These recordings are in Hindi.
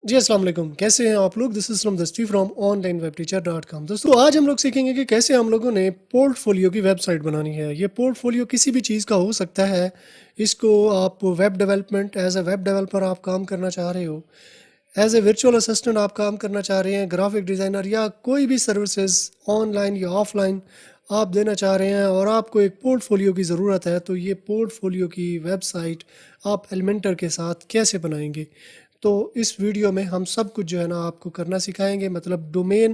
जी अस्सलाम वालेकुम। कैसे हैं आप लोग? दिस इज़ फ्रॉम दस्ती फ्रॉम onlineWebTeacher.com। दोस्तों आज हम लोग सीखेंगे कि कैसे हम लोगों ने पोर्टफोलियो की वेबसाइट बनानी है। ये पोर्टफोलियो किसी भी चीज़ का हो सकता है। इसको आप web development as a web developer आप काम करना चाह रहे हो, एज ए वर्चुअल असिस्टेंट आप काम करना चाह रहे हैं, ग्राफिक डिज़ाइनर या कोई भी सर्विसेज ऑनलाइन या ऑफलाइन आप देना चाह रहे हैं और आपको एक पोर्टफोलियो की ज़रूरत है, तो ये पोर्टफोलियो की वेबसाइट आप एलिमेंटर के साथ कैसे बनाएंगे। तो इस वीडियो में हम सब कुछ जो है ना आपको करना सिखाएंगे, मतलब डोमेन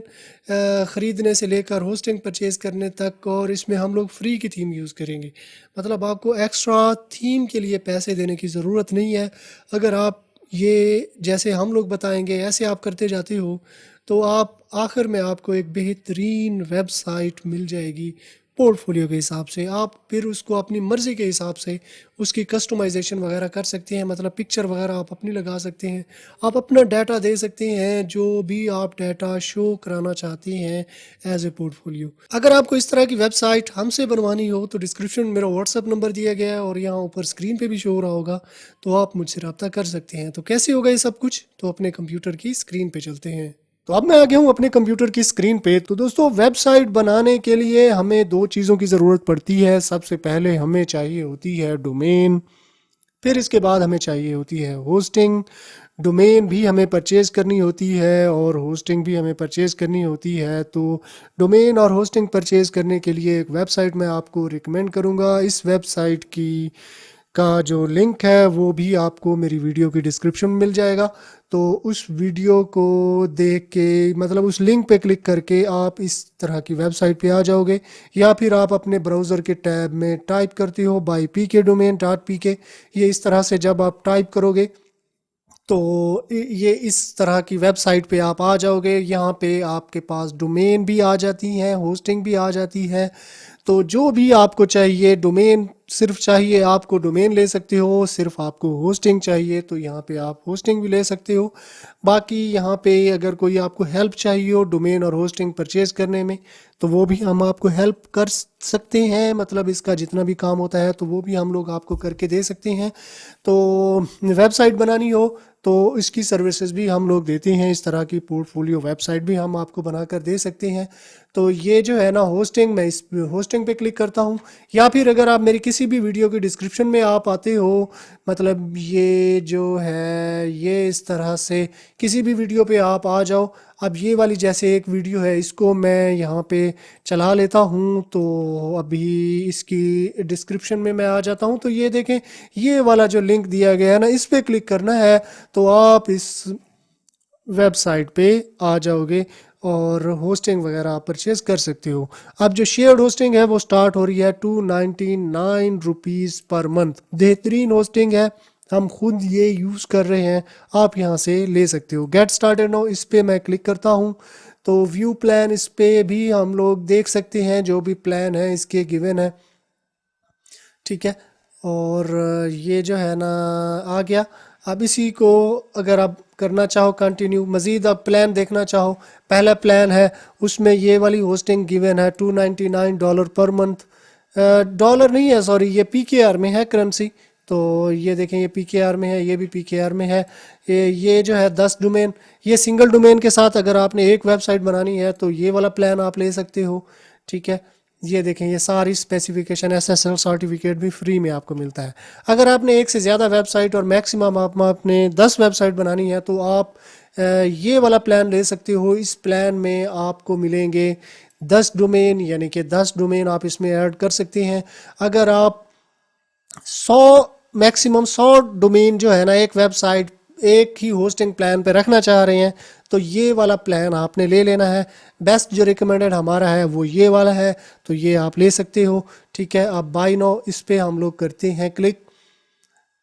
ख़रीदने से लेकर होस्टिंग परचेज़ करने तक। और इसमें हम लोग फ्री की थीम यूज़ करेंगे, मतलब आपको एक्स्ट्रा थीम के लिए पैसे देने की ज़रूरत नहीं है। अगर आप ये जैसे हम लोग बताएंगे ऐसे आप करते जाते हो तो आप आखिर में आपको एक बेहतरीन वेबसाइट मिल जाएगी पोर्टफोलियो के हिसाब से। आप फिर उसको अपनी मर्ज़ी के हिसाब से उसकी कस्टमाइजेशन वगैरह कर सकते हैं, मतलब पिक्चर वगैरह आप अपनी लगा सकते हैं, आप अपना डाटा दे सकते हैं, जो भी आप डाटा शो कराना चाहते हैं एज ए पोर्टफोलियो। अगर आपको इस तरह की वेबसाइट हमसे बनवानी हो तो डिस्क्रिप्शन में मेरा व्हाट्सअप नंबर दिया गया है और यहाँ ऊपर स्क्रीन पे भी शो हो रहा होगा, तो आप मुझसे रब्ता कर सकते हैं। तो कैसे होगा ये सब कुछ, तो अपने कंप्यूटर की स्क्रीन पे चलते हैं। तो अब मैं आ गया हूँ अपने कंप्यूटर की स्क्रीन पे। तो दोस्तों वेबसाइट बनाने के लिए हमें दो चीज़ों की ज़रूरत पड़ती है। सबसे पहले हमें चाहिए होती है डोमेन, फिर इसके बाद हमें चाहिए होती है होस्टिंग। डोमेन भी हमें परचेज़ करनी होती है और होस्टिंग भी हमें परचेज़ करनी होती है। तो डोमेन और होस्टिंग परचेज़ करने के लिए एक वेबसाइट मैं आपको रिकमेंड करूँगा। इस वेबसाइट की का जो लिंक है वो भी आपको मेरी वीडियो की डिस्क्रिप्शन में मिल जाएगा। तो उस वीडियो को देख के, मतलब उस लिंक पे क्लिक करके आप इस तरह की वेबसाइट पे आ जाओगे, या फिर आप अपने ब्राउज़र के टैब में टाइप करते हो बाई पी के डोमेन डॉट पी के। ये इस तरह से जब आप टाइप करोगे तो ये इस तरह की वेबसाइट पे आप आ जाओगे। यहाँ पे आपके पास डोमेन भी आ जाती हैं, होस्टिंग भी आ जाती है। तो जो भी आपको चाहिए, डोमेन सिर्फ चाहिए आपको डोमेन ले सकते हो, सिर्फ आपको होस्टिंग चाहिए तो यहाँ पे आप होस्टिंग भी ले सकते हो। बाकी यहाँ पे अगर कोई आपको हेल्प चाहिए हो डोमेन और होस्टिंग परचेज़ करने में तो वो भी हम आपको हेल्प कर सकते हैं, मतलब इसका जितना भी काम होता है तो वो भी हम लोग आपको करके दे सकते हैं। तो वेबसाइट बनानी हो तो इसकी सर्विसेज भी हम लोग देते हैं। इस तरह की पोर्टफोलियो वेबसाइट भी हम आपको बनाकर दे सकते हैं। तो ये जो है ना होस्टिंग, मैं इस होस्टिंग पे क्लिक करता हूँ, या फिर अगर आप मेरी किसी भी वीडियो की डिस्क्रिप्शन में आप आते हो, मतलब ये जो है ये इस तरह से किसी भी वीडियो पे आप आ जाओ। अब ये वाली जैसे एक वीडियो है, इसको मैं यहाँ पे चला लेता हूँ, तो अभी इसकी डिस्क्रिप्शन में मैं आ जाता हूँ। तो ये देखें, ये वाला जो लिंक दिया गया है ना, इस पे क्लिक करना है तो आप इस वेबसाइट पे आ जाओगे और होस्टिंग वगैरह आप परचेज़ कर सकते हो। अब जो शेयर्ड होस्टिंग है वो स्टार्ट हो रही है 299 रुपीज़ पर मंथ। बेहतरीन होस्टिंग है, हम खुद ये यूज़ कर रहे हैं, आप यहाँ से ले सकते हो। गेट स्टार्टेड नाउ, इस पे मैं क्लिक करता हूँ तो व्यू प्लान, इस पे भी हम लोग देख सकते हैं जो भी प्लान है इसके गिवन है, ठीक है। और ये जो है ना आ गया। अब इसी को अगर आप करना चाहो कंटिन्यू, मज़ीद आप प्लान देखना चाहो, पहला प्लान है उसमें ये वाली होस्टिंग गिवन है $299 पर मंथ। डॉलर नहीं है, सॉरी, ये पी के आर में है करेंसी। तो ये देखें, ये पी के आर में है, ये भी पी के आर में है। ये जो है 10 डोमेन, ये सिंगल डोमेन के साथ अगर आपने एक वेबसाइट बनानी है तो ये वाला प्लान आप ले सकते हो, ठीक है। ये देखें, ये सारी स्पेसिफिकेशन, एसएसएल सर्टिफिकेट भी फ्री में आपको मिलता है। अगर आपने एक से ज़्यादा वेबसाइट और मैक्सिमम आपने 10 वेबसाइट बनानी है तो आप ये वाला प्लान ले सकते हो। इस प्लान में आपको मिलेंगे 10 डोमेन, यानी कि 10 डोमेन आप इसमें ऐड कर सकते हैं। अगर आप 100 मैक्सिमम 100 डोमेन जो है ना एक वेबसाइट एक ही होस्टिंग प्लान पे रखना चाह रहे हैं तो ये वाला प्लान आपने ले लेना है। बेस्ट जो रिकमेंडेड हमारा है वो ये वाला है, तो ये आप ले सकते हो, ठीक है। अब बाय नाउ इस पे हम लोग करते हैं क्लिक।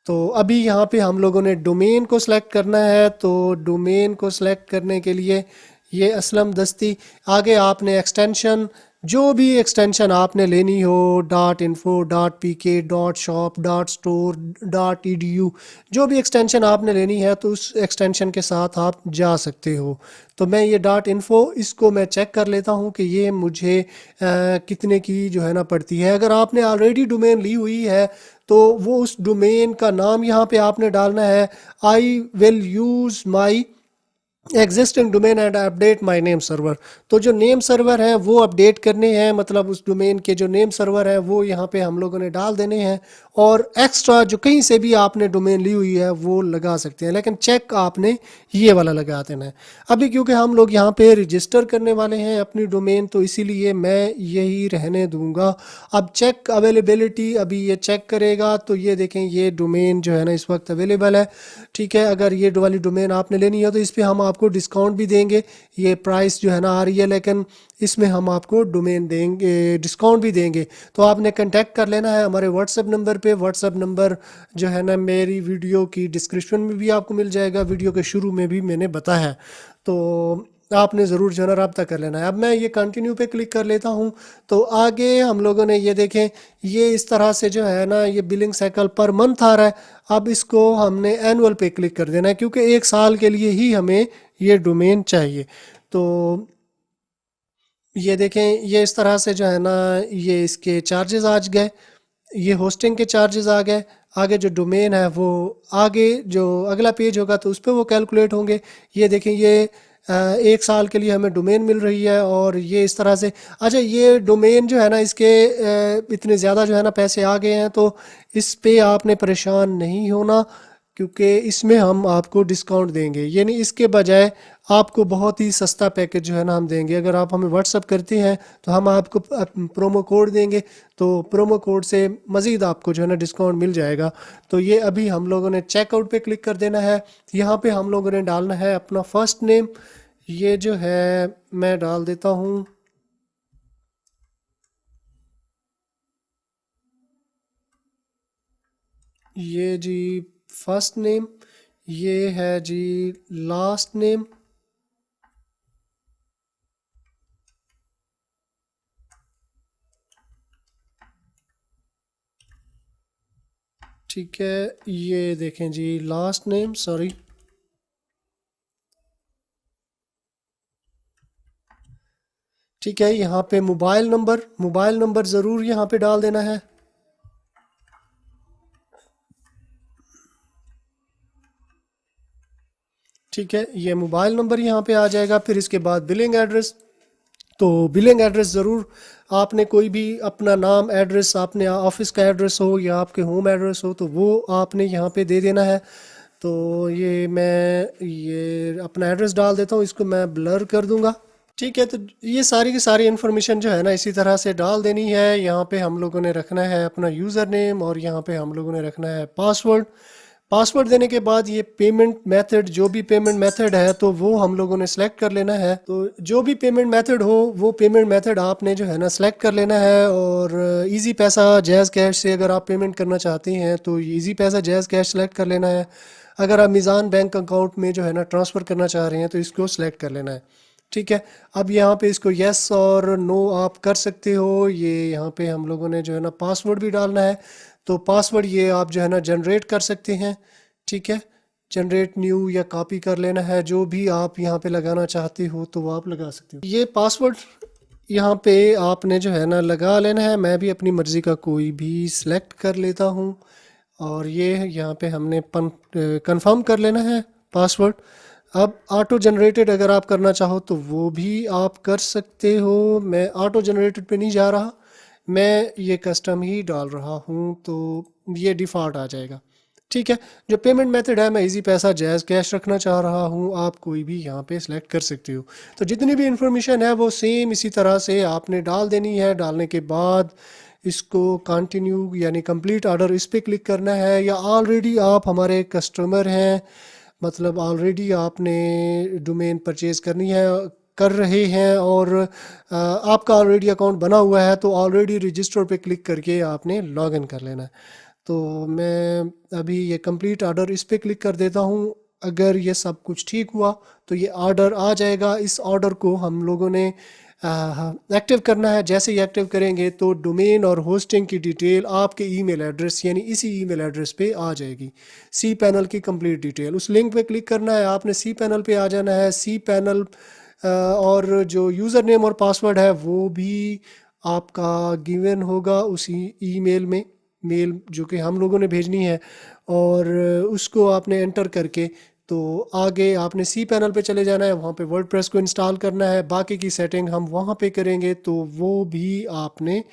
तो अभी यहाँ पे हम लोगों ने डोमेन को सिलेक्ट करना है, तो डोमेन को सिलेक्ट करने के लिए ये असलम दस्ती, आगे आपने एक्सटेंशन, जो भी एक्सटेंशन आपने लेनी हो, .info .pk .shop .store .edu, जो भी एक्सटेंशन आपने लेनी है तो उस एक्सटेंशन के साथ आप जा सकते हो। तो मैं ये .info इसको मैं चेक कर लेता हूँ कि ये मुझे कितने की जो है ना पड़ती है। अगर आपने ऑलरेडी डोमेन ली हुई है तो वो उस डोमेन का नाम यहाँ पे आपने डालना है, I will use my existing domain and update my name server. तो जो नेम सर्वर है वो अपडेट करने हैं, मतलब उस डोमेन के जो नेम सर्वर है वो यहाँ पे हम लोगों ने डाल देने हैं। और एक्स्ट्रा जो कहीं से भी आपने डोमेन ली हुई है वो लगा सकते हैं, लेकिन चेक आपने ये वाला लगा देना है। अभी क्योंकि हम लोग यहाँ पे रजिस्टर करने वाले हैं अपनी डोमेन, तो इसीलिए मैं यही रहने दूंगा। अब चेक अवेलेबिलिटी, अभी ये चेक करेगा तो ये देखें ये डोमेन जो है ना इस वक्त अवेलेबल है। ठीक है, अगर ये वाली डोमेन आपने लेनी है तो इस पे हम आपको डिस्काउंट भी देंगे। ये प्राइस जो है ना आ रही है, लेकिन इसमें हम आपको डोमेन देंगे, डिस्काउंट भी देंगे। तो आपने कांटेक्ट कर लेना है हमारे व्हाट्सएप नंबर पे। व्हाट्सएप नंबर जो है ना मेरी वीडियो की डिस्क्रिप्शन में भी आपको मिल जाएगा, वीडियो के शुरू में भी मैंने बताया है। तो आपने ज़रूर जो है ना रब्ता कर लेना है। अब मैं ये कंटिन्यू पे क्लिक कर लेता हूँ। तो आगे हम लोगों ने ये देखें, ये इस तरह से जो है ना ये बिलिंग साइकिल पर मंथ आ रहा है। अब इसको हमने एनुअल पे क्लिक कर देना है, क्योंकि 1 साल के लिए ही हमें ये डोमेन चाहिए। तो ये देखें, ये इस तरह से जो है ना ये इसके चार्जेस आ गए, ये होस्टिंग के चार्जेस आ गए। आगे जो डोमेन है वो आगे जो अगला पेज होगा तो उस पर वो कैलकुलेट होंगे। ये देखें, ये 1 साल के लिए हमें डोमेन मिल रही है और ये इस तरह से। अच्छा, ये डोमेन जो है ना इसके इतने ज़्यादा जो है ना पैसे आ गए हैं, तो इस पे आपने परेशान नहीं होना, क्योंकि इसमें हम आपको डिस्काउंट देंगे। यानी इसके बजाय आपको बहुत ही सस्ता पैकेज जो है ना हम देंगे। अगर आप हमें व्हाट्सअप करते हैं तो हम आपको प्रोमो कोड देंगे, तो प्रोमो कोड से मज़ीद आपको जो है ना डिस्काउंट मिल जाएगा। तो ये अभी हम लोगों ने चेकआउट पे क्लिक कर देना है। यहाँ पे हम लोगों ने डालना है अपना फर्स्ट नेम। ये जो है मैं डाल देता हूँ, ये जी फर्स्ट नेम, ये है जी लास्ट नेम। ठीक है, ये देखें जी लास्ट नेम, सॉरी। ठीक है, यहाँ पे मोबाइल नंबर ज़रूर यहाँ पे डाल देना है। ठीक है, ये मोबाइल नंबर यहाँ पे आ जाएगा। फिर इसके बाद बिलिंग एड्रेस। तो बिलिंग एड्रेस ज़रूर आपने कोई भी अपना नाम, एड्रेस, आपने ऑफिस का एड्रेस हो या आपके होम एड्रेस हो तो वो आपने यहाँ पे दे देना है। तो ये मैं ये अपना एड्रेस डाल देता हूँ, इसको मैं ब्लर कर दूंगा। ठीक है, तो ये सारी की सारी इन्फॉर्मेशन जो है ना इसी तरह से डाल देनी है। यहाँ पे हम लोगों ने रखना है अपना यूज़र नेम और यहाँ पे हम लोगों ने रखना है पासवर्ड। पासवर्ड देने के बाद ये पेमेंट मेथड, जो भी पेमेंट मेथड है तो वो हम लोगों ने सेलेक्ट कर लेना है। तो जो भी पेमेंट मेथड हो वो पेमेंट मेथड आपने जो है ना सेलेक्ट कर लेना है। और इजी पैसा, जैज़ कैश से अगर आप पेमेंट करना चाहते हैं तो इजी पैसा, जैज़ कैश सेलेक्ट कर लेना है। अगर आप मीज़ान बैंक अकाउंट में जो है ना ट्रांसफ़र करना चाह रहे हैं तो इसको सेलेक्ट कर लेना है। ठीक है, अब यहाँ पे इसको यस और नो आप कर सकते हो। ये यहाँ पे हम लोगों ने जो है ना पासवर्ड भी डालना है। तो पासवर्ड ये आप जो है ना जनरेट कर सकते हैं। ठीक है, जनरेट न्यू या कॉपी कर लेना है, जो भी आप यहाँ पे लगाना चाहते हो तो वो आप लगा सकते हो। ये पासवर्ड यहाँ पे आपने जो है ना लगा लेना है। मैं भी अपनी मर्ज़ी का कोई भी सिलेक्ट कर लेता हूँ। और ये यहाँ पे हमने कंफर्म कर लेना है पासवर्ड। अब ऑटो जनरेटेड अगर आप करना चाहो तो वो भी आप कर सकते हो। मैं ऑटो जनरेटेड पे नहीं जा रहा, मैं ये कस्टम ही डाल रहा हूँ, तो ये डिफ़ॉल्ट आ जाएगा। ठीक है, जो पेमेंट मेथड है मैं इजी पैसा, जैज़ कैश रखना चाह रहा हूँ। आप कोई भी यहाँ पे सिलेक्ट कर सकते हो। तो जितनी भी इंफॉर्मेशन है वो सेम इसी तरह से आपने डाल देनी है। डालने के बाद इसको कंटिन्यू यानी कंप्लीट ऑर्डर इस पर क्लिक करना है। या ऑलरेडी आप हमारे कस्टमर हैं, मतलब ऑलरेडी आपने डोमेन परचेज़ करनी है, कर रहे हैं और आपका ऑलरेडी अकाउंट बना हुआ है तो ऑलरेडी रजिस्टर पे क्लिक करके आपने लॉगिन कर लेना है। तो मैं अभी ये कंप्लीट ऑर्डर इस पे क्लिक कर देता हूँ। अगर ये सब कुछ ठीक हुआ तो ये ऑर्डर आ जाएगा। इस ऑर्डर को हम लोगों ने एक्टिव करना है। जैसे ही एक्टिव करेंगे तो डोमेन और होस्टिंग की डिटेल आपके ईमेल एड्रेस यानी इसी ईमेल एड्रेस पे आ जाएगी। सी पैनल की कंप्लीट डिटेल, उस लिंक पे क्लिक करना है, आपने सी पैनल पे आ जाना है। सी पैनल और जो यूज़र नेम और पासवर्ड है वो भी आपका गिवन होगा उसी ईमेल में, मेल जो कि हम लोगों ने भेजनी है। और उसको आपने एंटर करके तो आगे आपने सी पैनल पे चले जाना है, वहाँ पे वर्डप्रेस को इंस्टॉल करना है, बाकी की सेटिंग हम वहाँ पे करेंगे, तो वो भी आपने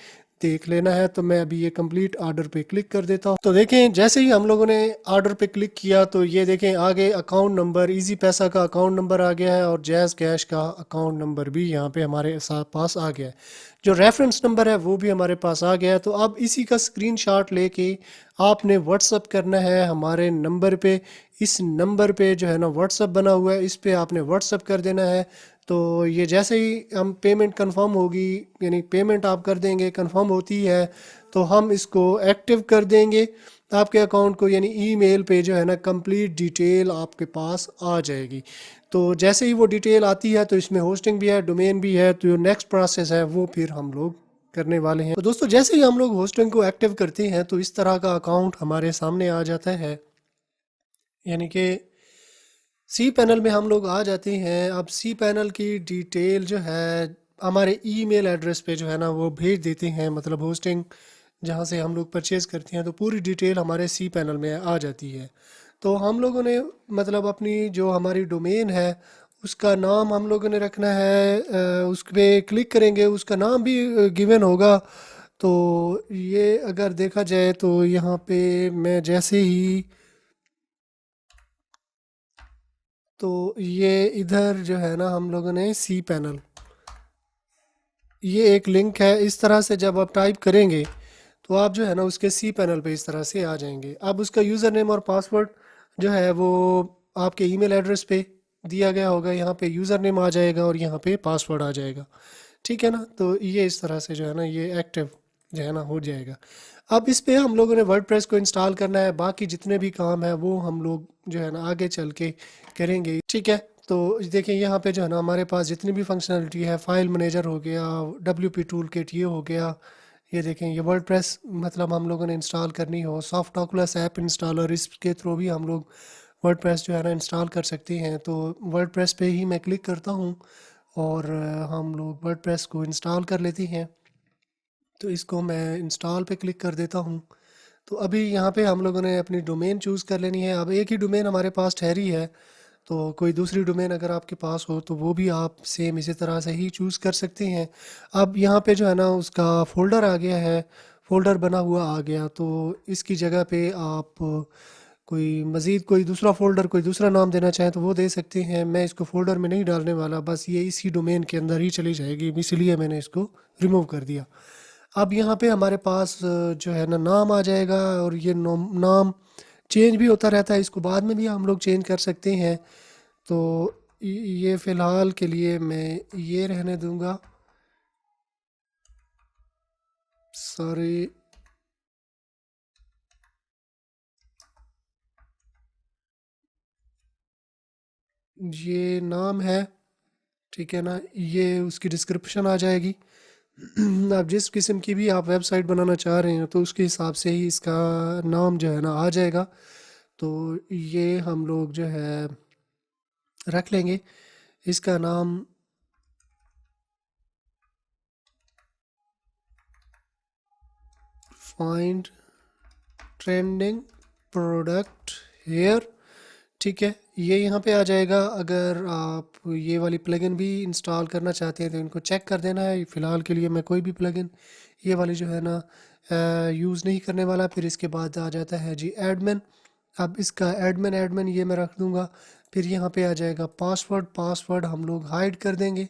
देख लेना है। तो मैं अभी ये कंप्लीट ऑर्डर पे क्लिक कर देता हूँ। तो देखें जैसे ही हम लोगों ने ऑर्डर पे क्लिक किया तो ये देखें आगे अकाउंट नंबर, इजी पैसा का अकाउंट नंबर आ गया है और जैज़ कैश का अकाउंट नंबर भी यहाँ पे हमारे साथ पास आ गया है। जो रेफरेंस नंबर है वो भी हमारे पास आ गया है। तो अब इसी का स्क्रीनशॉट लेके आपने व्हाट्सअप करना है हमारे नंबर पे। इस नंबर पे जो है ना व्हाट्सअप बना हुआ है, इस पे आपने व्हाट्सअप कर देना है। तो ये जैसे ही हम पेमेंट कंफर्म होगी, यानी पेमेंट आप कर देंगे, कंफर्म होती है तो हम इसको एक्टिव कर देंगे आपके अकाउंट को, यानी ईमेल पे जो है ना कंप्लीट डिटेल आपके पास आ जाएगी। तो जैसे ही वो डिटेल आती है तो इसमें होस्टिंग भी है, डोमेन भी है, तो जो नेक्स्ट प्रोसेस है वो फिर हम लोग करने वाले हैं। तो दोस्तों जैसे ही हम लोग होस्टिंग को एक्टिव करते हैं तो इस तरह का अकाउंट हमारे सामने आ जाता है, यानी कि सी पैनल में हम लोग आ जाते हैं। अब सी पैनल की डिटेल जो है हमारे ईमेल एड्रेस पे जो है ना वो भेज देते हैं, मतलब होस्टिंग जहाँ से हम लोग परचेज़ करते हैं तो पूरी डिटेल हमारे सी पैनल में आ जाती है। तो हम लोगों ने मतलब अपनी जो हमारी डोमेन है उसका नाम हम लोगों ने रखना है, उस पर क्लिक करेंगे उसका नाम भी गिवन होगा। तो ये अगर देखा जाए तो यहाँ पे मैं जैसे ही, तो ये इधर जो है ना हम लोगों ने सी पैनल, ये एक लिंक है, इस तरह से जब आप टाइप करेंगे तो आप जो है ना उसके सी पैनल पे इस तरह से आ जाएंगे। अब उसका यूज़र नेम और पासवर्ड जो है वो आपके ईमेल एड्रेस पे दिया गया होगा, यहाँ पे यूज़र नेम आ जाएगा और यहाँ पे पासवर्ड आ जाएगा। ठीक है ना, तो ये इस तरह से जो है ना ये एक्टिव जो है ना हो जाएगा। अब इस पे हम लोगों ने वर्डप्रेस को इंस्टॉल करना है, बाकी जितने भी काम है वो हम लोग जो है ना आगे चल के करेंगे। ठीक है, तो देखिए यहाँ पे जो है ना हमारे पास जितनी भी फंक्शनलिटी है, फाइल मैनेजर हो गया, WP टूल किट ये हो गया, ये देखें ये वर्डप्रेस मतलब हम लोगों ने इंस्टॉल करनी हो, सॉफ्ट ऑकुलस ऐप इंस्टॉलर, इसके थ्रू भी हम लोग वर्डप्रेस जो है ना इंस्टॉल कर सकते हैं। तो वर्डप्रेस पे ही मैं क्लिक करता हूँ और हम लोग वर्डप्रेस को इंस्टॉल कर लेते हैं। तो इसको मैं इंस्टॉल पे क्लिक कर देता हूँ। तो अभी यहाँ पे हम लोगों ने अपनी डोमेन चूज़ कर लेनी है। अब एक ही डोमेन हमारे पास ठहरी है, तो कोई दूसरी डोमेन अगर आपके पास हो तो वो भी आप सेम इसी तरह से ही चूज़ कर सकते हैं। अब यहाँ पे जो है ना उसका फ़ोल्डर आ गया है, फ़ोल्डर बना हुआ आ गया, तो इसकी जगह पे आप कोई मज़ीद कोई दूसरा फ़ोल्डर, कोई दूसरा नाम देना चाहें तो वो दे सकते हैं। मैं इसको फ़ोल्डर में नहीं डालने वाला, बस ये इसी डोमेन के अंदर ही चली जाएगी, इसलिए मैंने इसको रिमूव कर दिया। अब यहाँ पे हमारे पास जो है ना नाम आ जाएगा और ये नाम चेंज भी होता रहता है, इसको बाद में भी हम लोग चेंज कर सकते हैं। तो ये फ़िलहाल के लिए मैं ये रहने दूंगा। सॉरी, ये नाम है, ठीक है ना, ये उसकी डिस्क्रिप्शन आ जाएगी। आप जिस किस्म की भी आप वेबसाइट बनाना चाह रहे हैं तो उसके हिसाब से ही इसका नाम जो है ना आ जाएगा। तो ये हम लोग जो है रख लेंगे इसका नाम, फाइंड ट्रेंडिंग प्रोडक्ट हेयर। ठीक है, ये यहाँ पे आ जाएगा। अगर आप ये वाली प्लगइन भी इंस्टॉल करना चाहते हैं तो इनको चेक कर देना है। फ़िलहाल के लिए मैं कोई भी प्लगइन ये वाली जो है ना यूज़ नहीं करने वाला। फिर इसके बाद आ जाता है जी एडमिन। अब इसका एडमिन एडमिन ये मैं रख दूँगा। फिर यहाँ पे आ जाएगा पासवर्ड, पासवर्ड हम लोग हाइड कर देंगे।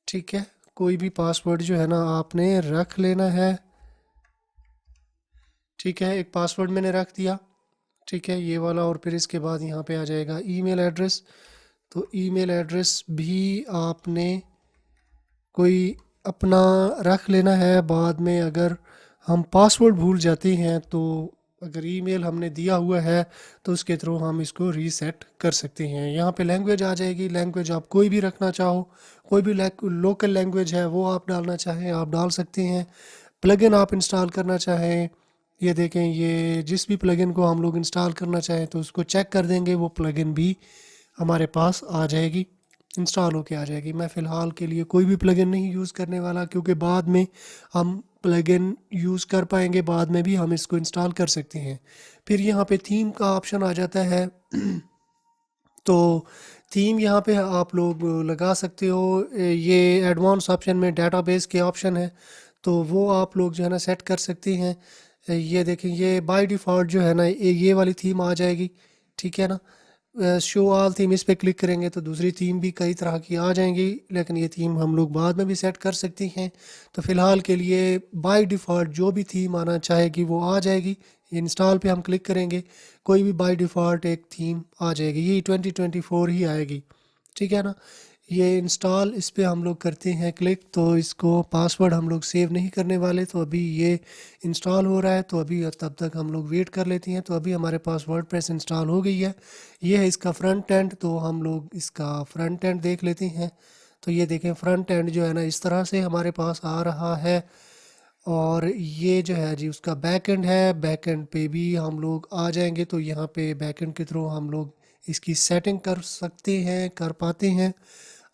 ठीक है, कोई भी पासवर्ड जो है ना आपने रख लेना है। ठीक है, एक पासवर्ड मैंने रख दिया, ठीक है ये वाला। और फिर इसके बाद यहाँ पे आ जाएगा ईमेल एड्रेस। तो ईमेल एड्रेस भी आपने कोई अपना रख लेना है। बाद में अगर हम पासवर्ड भूल जाते हैं तो अगर ईमेल हमने दिया हुआ है तो उसके थ्रू हम इसको रीसेट कर सकते हैं। यहाँ पे लैंग्वेज आ जाएगी, लैंग्वेज आप कोई भी रखना चाहो, कोई भी लोकल लैंग्वेज है वो आप डालना चाहें आप डाल सकते हैं। प्लगइन आप इंस्टॉल करना चाहें, ये देखें ये जिस भी प्लगइन को हम लोग इंस्टॉल करना चाहें तो उसको चेक कर देंगे, वो प्लगइन भी हमारे पास आ जाएगी, इंस्टॉल होके आ जाएगी। मैं फ़िलहाल के लिए कोई भी प्लगइन नहीं यूज़ करने वाला, क्योंकि बाद में हम प्लगइन यूज़ कर पाएंगे, बाद में भी हम इसको इंस्टॉल कर सकते हैं। फिर यहाँ पे थीम का ऑप्शन आ जाता है। तो थीम यहाँ पे आप लोग लगा सकते हो। ये एडवांस ऑप्शन में डेटाबेस के ऑप्शन है, तो वो आप लोग जो है ना सेट कर सकते हैं। ये देखें, ये बाय डिफ़ॉल्ट जो है ना ये वाली थीम आ जाएगी, ठीक है ना। शो ऑल थीम इस पे क्लिक करेंगे तो दूसरी थीम भी कई तरह की आ जाएंगी, लेकिन ये थीम हम लोग बाद में भी सेट कर सकते हैं। तो फ़िलहाल के लिए बाय डिफ़ॉल्ट जो भी थीम आना चाहेगी वो आ जाएगी। इंस्टॉल पे हम क्लिक करेंगे, कोई भी बाय डिफ़ॉल्ट एक थीम आ जाएगी, ये 2024 ही आएगी, ठीक है ना। ये इंस्टॉल इस पे हम लोग करते हैं क्लिक, तो इसको पासवर्ड हम लोग सेव नहीं करने वाले, तो अभी ये इंस्टॉल हो रहा है, तो अभी तब तक हम लोग वेट कर लेते हैं। तो अभी हमारे पास वर्डप्रेस इंस्टॉल हो गई है। ये है इसका फ्रंट एंड, तो हम लोग इसका फ्रंट एंड देख लेते हैं। तो ये देखें, फ्रंट एंड जो है ना इस तरह से हमारे पास आ रहा है। और ये जो है जी उसका बैक एंड है, बैक एंड पे भी हम लोग आ जाएंगे, तो यहाँ पे बैक एंड के थ्रू हम लोग इसकी सेटिंग कर सकते हैं, कर पाते हैं।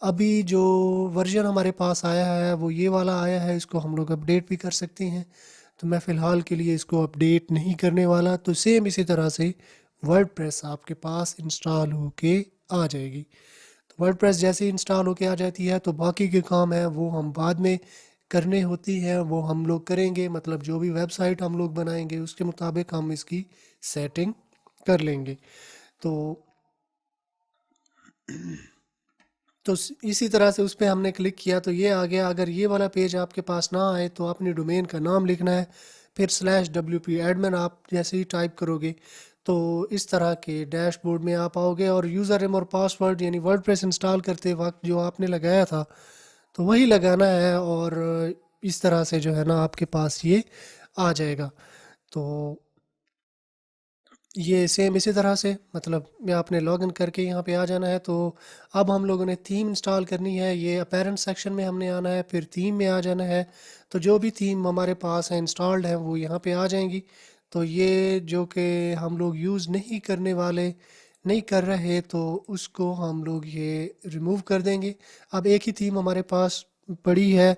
अभी जो वर्जन हमारे पास आया है वो ये वाला आया है, इसको हम लोग अपडेट भी कर सकते हैं। तो मैं फ़िलहाल के लिए इसको अपडेट नहीं करने वाला। तो सेम इसी तरह से वर्डप्रेस आपके पास इंस्टॉल होके आ जाएगी। तो वर्डप्रेस जैसे ही इंस्टॉल होके आ जाती है तो बाकी के काम है वो हम बाद में करने होती है, वो हम लोग करेंगे। मतलब जो भी वेबसाइट हम लोग बनाएंगे उसके मुताबिक हम इसकी सेटिंग कर लेंगे। तो इसी तरह से उस पे हमने क्लिक किया तो ये आ गया। अगर ये वाला पेज आपके पास ना आए तो अपनी डोमेन का नाम लिखना है, फिर /wp एडमिन आप जैसे ही टाइप करोगे तो इस तरह के डैशबोर्ड में आप आओगे, और यूज़र नेम और पासवर्ड यानी वर्डप्रेस इंस्टॉल करते वक्त जो आपने लगाया था तो वही लगाना है। और इस तरह से जो है ना आपके पास ये आ जाएगा। तो ये सेम इसी तरह से, मतलब मैं आपने लॉगिन करके यहाँ पे आ जाना है। तो अब हम लोगों ने थीम इंस्टॉल करनी है, ये अपेरेंट सेक्शन में हमने आना है, फिर थीम में आ जाना है। तो जो भी थीम हमारे पास है इंस्टॉल्ड है वो यहाँ पे आ जाएंगी। तो ये जो कि हम लोग यूज़ नहीं करने वाले, नहीं कर रहे, तो उसको हम लोग ये रिमूव कर देंगे। अब एक ही थीम हमारे पास पड़ी है,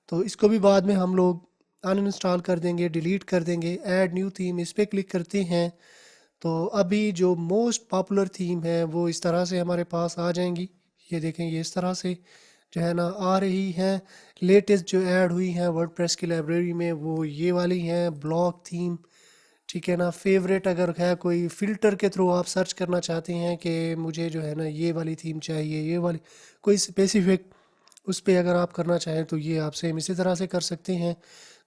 तो इसको भी बाद में हम लोग अनइंस्टॉल कर देंगे, डिलीट कर देंगे। ऐड न्यू थीम इस पर क्लिक करते हैं, तो अभी जो मोस्ट पॉपुलर थीम है वो इस तरह से हमारे पास आ जाएंगी। ये देखें, ये इस तरह से जो है ना आ रही हैं। लेटेस्ट जो ऐड हुई हैं वर्डप्रेस की लाइब्रेरी में वो ये वाली हैं, ब्लॉक थीम, ठीक है ना। फेवरेट अगर है कोई फ़िल्टर के थ्रू आप सर्च करना चाहते हैं कि मुझे जो है ना ये वाली थीम चाहिए, ये वाली कोई स्पेसिफिक, उस पे अगर आप करना चाहें तो ये आप सेम इसी तरह से कर सकते हैं।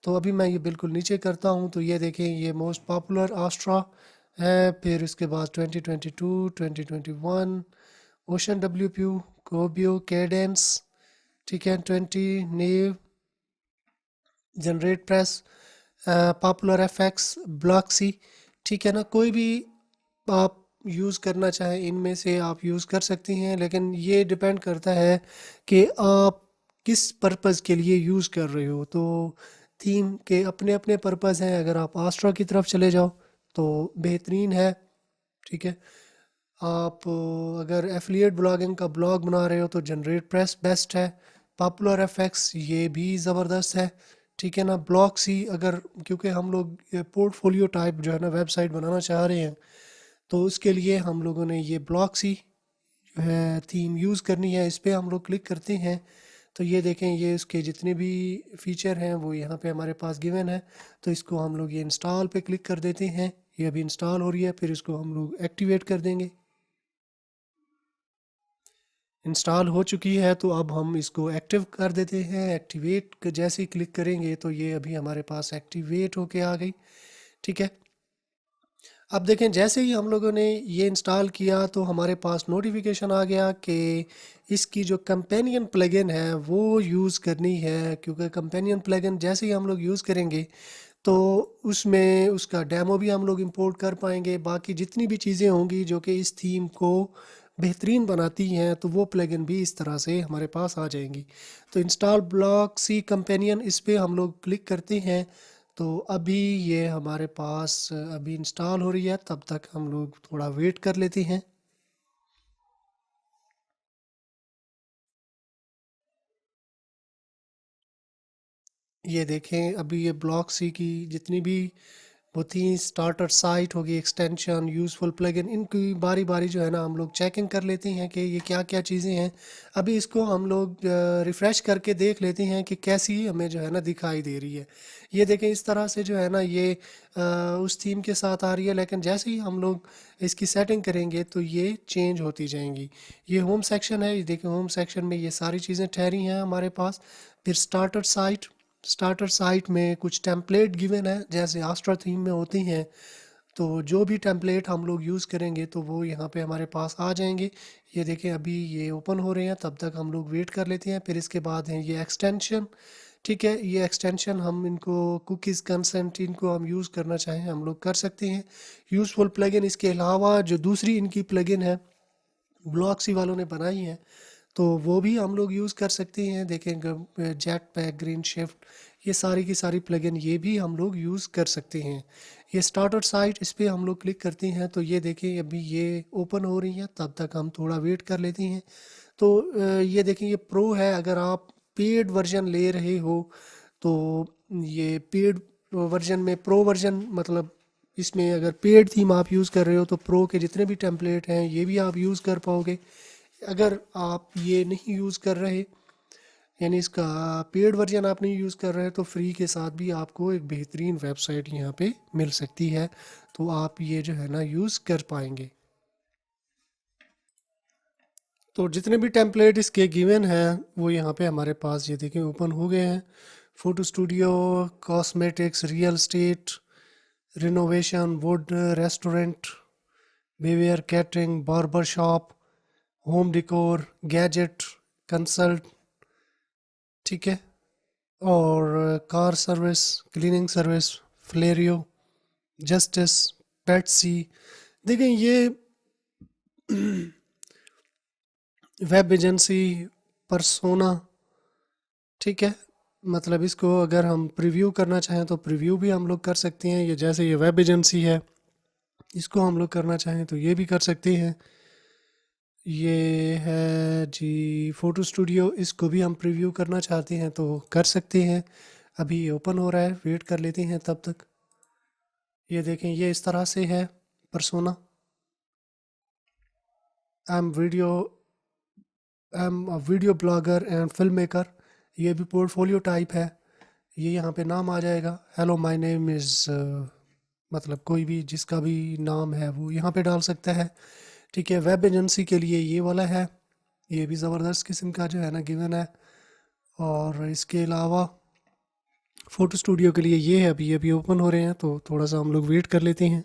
तो अभी मैं ये बिल्कुल नीचे करता हूँ, तो ये देखें, ये मोस्ट पॉपुलर आस्ट्रा है, फिर इसके बाद 2022, 2021, ओशन डब्ल्यू पी, कोबियो, केडेंस, ठीक है, 20 नेव, जनरेट प्रेस, पॉपुलर एफएक्स, ब्लॉक्सी, ठीक है ना। कोई भी आप यूज़ करना चाहें इनमें से आप यूज़ कर सकती हैं, लेकिन ये डिपेंड करता है कि आप किस पर्पज़ के लिए यूज़ कर रहे हो। तो थीम के अपने अपने पर्पज़ हैं। अगर आप आस्ट्रा की तरफ चले जाओ तो बेहतरीन है, ठीक है। आप अगर एफिलिएट ब्लॉगिंग का ब्लॉग बना रहे हो तो जनरेट प्रेस बेस्ट है। पॉपुलर एफएक्स ये भी ज़बरदस्त है, ठीक है ना। ब्लॉक सी अगर, क्योंकि हम लोग पोर्टफोलियो टाइप जो है ना वेबसाइट बनाना चाह रहे हैं, तो उसके लिए हम लोगों ने ये ब्लॉक सी जो है थीम यूज़ करनी है। इस पर हम लोग क्लिक करते हैं तो ये देखें, ये इसके जितने भी फीचर हैं वो यहाँ पे हमारे पास गिवन है। तो इसको हम लोग ये इंस्टॉल पे क्लिक कर देते हैं, ये अभी इंस्टॉल हो रही है, फिर इसको हम लोग एक्टिवेट कर देंगे। इंस्टॉल हो चुकी है तो अब हम इसको एक्टिव कर देते हैं। एक्टिवेट जैसे ही क्लिक करेंगे तो ये अभी हमारे पास एक्टिवेट होके आ गई, ठीक है। अब देखें, जैसे ही हम लोगों ने ये इंस्टॉल किया तो हमारे पास नोटिफिकेशन आ गया कि इसकी जो कंपेनियन प्लगइन है वो यूज़ करनी है, क्योंकि कंपेनियन प्लगइन जैसे ही हम लोग यूज़ करेंगे तो उसमें उसका डेमो भी हम लोग इंपोर्ट कर पाएंगे। बाकी जितनी भी चीज़ें होंगी जो कि इस थीम को बेहतरीन बनाती हैं तो वो प्लगइन भी इस तरह से हमारे पास आ जाएंगी। तो इंस्टॉल ब्लॉक सी कंपेनियन इस पे हम लोग क्लिक करते हैं, तो अभी ये हमारे पास अभी इंस्टॉल हो रही है, तब तक हम लोग थोड़ा वेट कर लेते हैं। ये देखें, अभी ये ब्लॉक सी की जितनी भी वो थी स्टार्टर साइट होगी, एक्सटेंशन, यूज़फुल प्लगइन, इनकी बारी बारी जो है ना हम लोग चेकिंग कर लेते हैं कि ये क्या क्या चीज़ें हैं। अभी इसको हम लोग रिफ़्रेश करके देख लेते हैं कि कैसी हमें जो है ना दिखाई दे रही है। ये देखें इस तरह से जो है ना ये उस थीम के साथ आ रही है, लेकिन जैसे ही हम लोग इसकी सेटिंग करेंगे तो ये चेंज होती जाएंगी। ये होम सेक्शन है, ये देखें होम सेक्शन में ये सारी चीज़ें ठहरी हैं हमारे पास। फिर स्टार्टर साइट में कुछ टेम्पलेट गिवन है जैसे आस्ट्रा थीम में होती हैं। तो जो भी टेम्पलेट हम लोग यूज़ करेंगे तो वो यहाँ पे हमारे पास आ जाएंगे। ये देखें अभी ये ओपन हो रहे हैं, तब तक हम लोग वेट कर लेते हैं। फिर इसके बाद है ये एक्सटेंशन। ठीक है, ये एक्सटेंशन हम इनको कुकीज़ कंसेंट इनको हम यूज़ करना चाहें हम लोग कर सकते हैं। यूज़फुल प्लगइन, इसके अलावा जो दूसरी इनकी प्लगइन है ब्लॉक्सी वालों ने बनाई है, तो वो भी हम लोग यूज़ कर सकते हैं। देखें जेट पैक, ग्रीन शिफ्ट, ये सारी की सारी प्लगइन ये भी हम लोग यूज़ कर सकते हैं। ये स्टार्टर साइट, इस पर हम लोग क्लिक करते हैं तो ये देखें अभी ये ओपन हो रही है, तब तक हम थोड़ा वेट कर लेते हैं। तो ये देखें ये प्रो है, अगर आप पेड वर्जन ले रहे हो तो ये पेड वर्जन में प्रो वर्जन मतलब इसमें अगर पेड थीम आप यूज़ कर रहे हो तो प्रो के जितने भी टेम्पलेट हैं ये भी आप यूज़ कर पाओगे। अगर आप ये नहीं यूज़ कर रहे, यानी इसका पेड वर्जन आप नहीं यूज़ कर रहे, तो फ्री के साथ भी आपको एक बेहतरीन वेबसाइट यहाँ पे मिल सकती है, तो आप ये जो है ना यूज़ कर पाएंगे। तो जितने भी टेम्पलेट इसके गिवन हैं वो यहाँ पे हमारे पास ये देखें ओपन हो गए हैं। Photo studio, cosmetics, real estate, renovation, wood, restaurant, behaviour, catering, barber shop, home decor, gadget, consult, ठीक है, और car service, cleaning service, florio, justice, petsy. देखें ये वेब एजेंसी, परसोना, ठीक है, मतलब इसको अगर हम प्रीव्यू करना चाहें तो प्रीव्यू भी हम लोग कर सकते हैं। ये जैसे ये वेब एजेंसी है, इसको हम लोग करना चाहें तो ये भी कर सकते हैं। ये है जी फ़ोटो स्टूडियो, इसको भी हम प्रीव्यू करना चाहते हैं तो कर सकते हैं। अभी ये ओपन हो रहा है, वेट कर लेते हैं तब तक। ये देखें ये इस तरह से है persona. I am video I am a video blogger and film maker, ये भी पोर्टफोलियो टाइप है। ये यहाँ पे नाम आ जाएगा, हेलो माय नेम इज़, मतलब कोई भी जिसका भी नाम है वो यहाँ पे डाल सकता है। ठीक है, वेब एजेंसी के लिए ये वाला है, ये भी ज़बरदस्त किस्म का जो है ना गिवन है। और इसके अलावा फ़ोटो स्टूडियो के लिए ये है, अभी ओपन हो रहे हैं तो थोड़ा सा हम लोग वेट कर लेते हैं।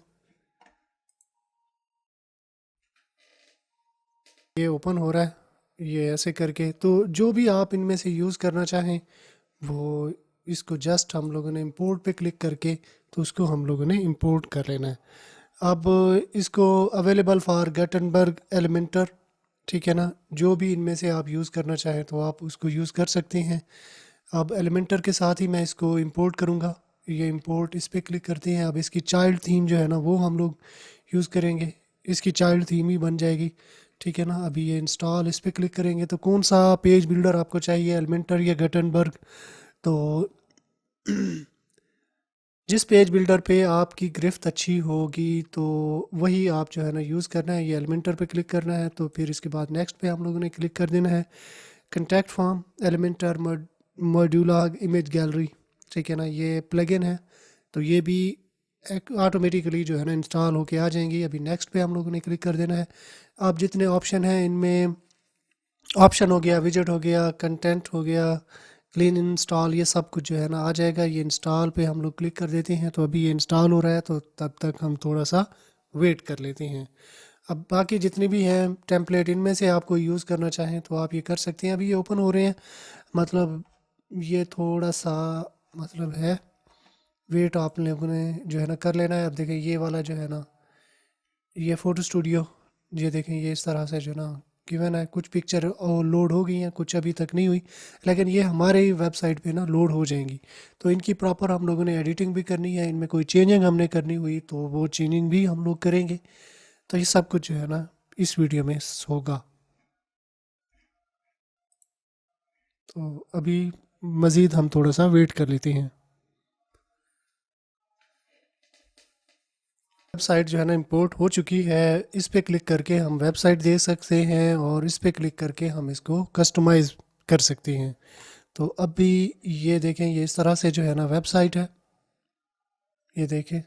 ये ओपन हो रहा है, ये ऐसे करके। तो जो भी आप इनमें से यूज़ करना चाहें वो इसको जस्ट हम लोगों ने इंपोर्ट पे क्लिक करके तो उसको हम लोगों ने इंपोर्ट कर लेना है। अब इसको अवेलेबल फॉर गटनबर्ग, एलिमेंटर, ठीक है ना, जो भी इनमें से आप यूज़ करना चाहें तो आप उसको यूज़ कर सकते हैं। अब एलिमेंटर के साथ ही मैं इसको इंपोर्ट करूँगा, ये इंपोर्ट इस पर क्लिक करते हैं। अब इसकी चाइल्ड थीम जो है ना वो हम लोग यूज़ करेंगे, इसकी चाइल्ड थीम ही बन जाएगी। ठीक है ना, अभी ये इंस्टॉल इस पर क्लिक करेंगे तो कौन सा पेज बिल्डर आपको चाहिए, एलिमेंटर या गटनबर्ग। तो जिस पेज बिल्डर पे आपकी गिरफ्त अच्छी होगी तो वही आप जो है ना यूज़ करना है। ये एलिमेंटर पे क्लिक करना है, तो फिर इसके बाद नेक्स्ट पे हम लोगों ने क्लिक कर देना है। Contact form, Elementor, Modula image gallery, ठीक है ना, ये प्लगइन है तो ये भी ऑटोमेटिकली जो है ना इंस्टॉल होके आ जाएंगी। अभी नेक्स्ट पे हम लोगों ने क्लिक कर देना है। अब जितने ऑप्शन हैं इनमें, ऑप्शन हो गया, विजेट हो गया, कंटेंट हो गया, क्लीन इंस्टॉल, ये सब कुछ जो है ना आ जाएगा। ये इंस्टॉल पे हम लोग क्लिक कर देते हैं तो अभी ये इंस्टॉल हो रहा है, तो तब तक हम थोड़ा सा वेट कर लेते हैं। अब बाकी जितनी भी हैं टेम्पलेट, इनमें से आपको यूज़ करना चाहें तो आप ये कर सकते हैं। अभी ये ओपन हो रहे हैं, मतलब ये थोड़ा सा मतलब है, वेट आप लोगों ने जो है ना कर लेना है। अब देखें ये वाला जो है ना, ये फ़ोटो स्टूडियो, ये देखें ये इस तरह से जो ना गिवन है। कुछ पिक्चर और लोड हो गई हैं, कुछ अभी तक नहीं हुई, लेकिन ये हमारे ही वेबसाइट पे ना लोड हो जाएंगी। तो इनकी प्रॉपर हम लोगों ने एडिटिंग भी करनी है, इनमें कोई चेंजिंग हमने करनी हुई तो वो चेंजिंग भी हम लोग करेंगे। तो ये सब कुछ जो है ना इस वीडियो में होगा। तो अभी मज़ीद हम थोड़ा सा वेट कर लेते हैं। वेबसाइट जो है ना इंपोर्ट हो चुकी है। इस पे क्लिक करके हम वेबसाइट दे सकते हैं और इस पे क्लिक करके हम इसको कस्टमाइज़ कर सकते हैं। तो अभी ये देखें, ये इस तरह से जो है ना वेबसाइट है, ये देखें,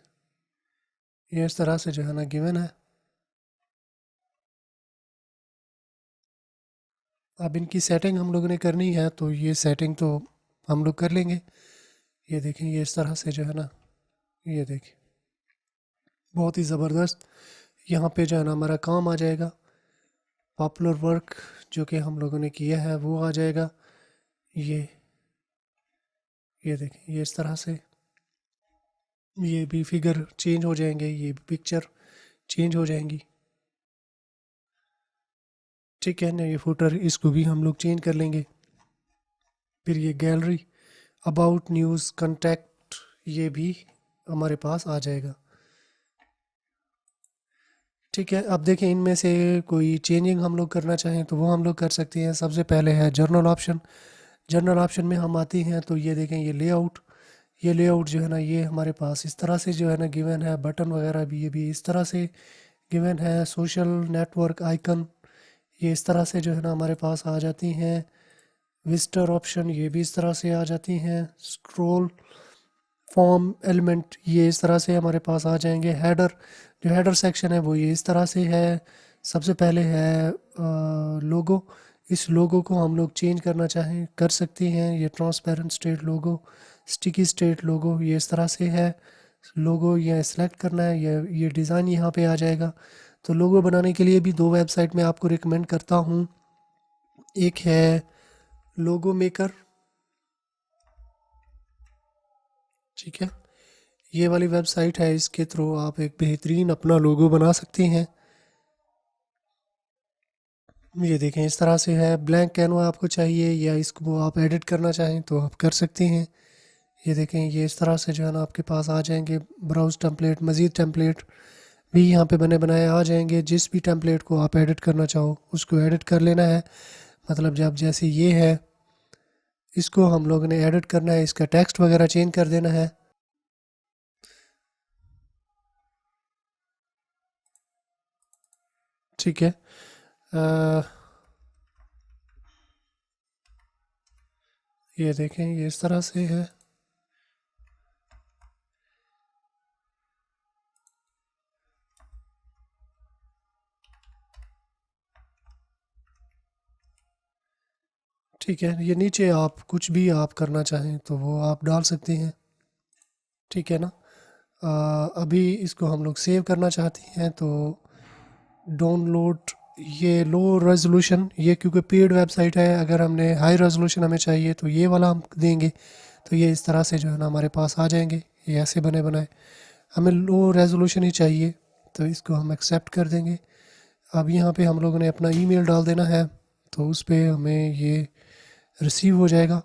ये इस तरह से जो है ना गिवन है। अब इनकी सेटिंग हम लोगों ने करनी है, तो ये सेटिंग तो हम लोग कर लेंगे। ये देखें, ये इस तरह से जो है ना, ये देखें, बहुत ही ज़बरदस्त यहाँ पे जो है ना हमारा काम आ जाएगा। पॉपुलर वर्क जो कि हम लोगों ने किया है वो आ जाएगा। ये ये देखें, ये इस तरह से ये भी फिगर चेंज हो जाएंगे, ये भी पिक्चर चेंज हो जाएंगी। ठीक है ना, ये फुटर इसको भी हम लोग चेंज कर लेंगे। फिर ये गैलरी, अबाउट, न्यूज़, कॉन्टैक्ट, ये भी हमारे पास आ जाएगा। ठीक है, अब देखें इनमें से कोई चेंजिंग हम लोग करना चाहें तो वो हम लोग कर सकते हैं। सबसे पहले है जर्नल ऑप्शन। जर्नल ऑप्शन में हम आते हैं तो ये देखें, ये लेआउट, ये लेआउट जो है ना ये हमारे पास इस तरह से जो है ना गिवन है। बटन वगैरह भी ये भी इस तरह से गिवन है। सोशल नेटवर्क आइकन ये इस तरह से जो है ना हमारे पास आ जाती हैं। विजिटर ऑप्शन ये भी इस तरह से आ जाती हैं। स्क्रॉल फॉर्म एलिमेंट ये इस तरह से हमारे पास आ जाएंगे। हेडर, जो हेडर सेक्शन है वो ये इस तरह से है। सबसे पहले है लोगो। इस लोगो को हम लोग चेंज करना चाहें कर सकते हैं। ये ट्रांसपेरेंट स्टेट लोगो, स्टिकी स्टेट लोगो ये इस तरह से है। लोगो ये सेलेक्ट करना है, ये डिज़ाइन यहाँ पे आ जाएगा। तो लोगो बनाने के लिए भी दो वेबसाइट मैं आपको रिकमेंड करता हूँ। एक है लोगो मेकर, ठीक है, ये वाली वेबसाइट है, इसके थ्रू आप एक बेहतरीन अपना लोगो बना सकते हैं। ये देखें इस तरह से है। ब्लैंक कैनवा आपको चाहिए या इसको आप एडिट करना चाहें तो आप कर सकते हैं। ये देखें, ये इस तरह से जो है ना आपके पास आ जाएंगे। ब्राउज टेम्पलेट, मज़ीद टेम्पलेट भी यहाँ पे बने बनाए आ जाएंगे। जिस भी टेम्पलेट को आप एडिट करना चाहो उसको एडिट कर लेना है। मतलब जब जैसे ये है, इसको हम लोग ने एडिट करना है, इसका टेक्स्ट वगैरह चेंज कर देना है। ठीक है, अ, ये देखें, ये इस तरह से है। ठीक है, ये नीचे आप कुछ भी आप करना चाहें तो वो आप डाल सकते हैं। ठीक है ना, अभी इसको हम लोग सेव करना चाहते हैं तो डाउनलोड, ये लो रेजोल्यूशन, ये क्योंकि पेड वेबसाइट है, अगर हमने हाई रेजोल्यूशन हमें चाहिए तो ये वाला हम देंगे। तो ये इस तरह से जो है ना हमारे पास आ जाएंगे, ये ऐसे बने बनाए। हमें लो रेजोल्यूशन ही चाहिए तो इसको हम एक्सेप्ट कर देंगे। अब यहाँ पे हम लोगों ने अपना ईमेल डाल देना है, तो उस पर हमें ये रिसीव हो जाएगा।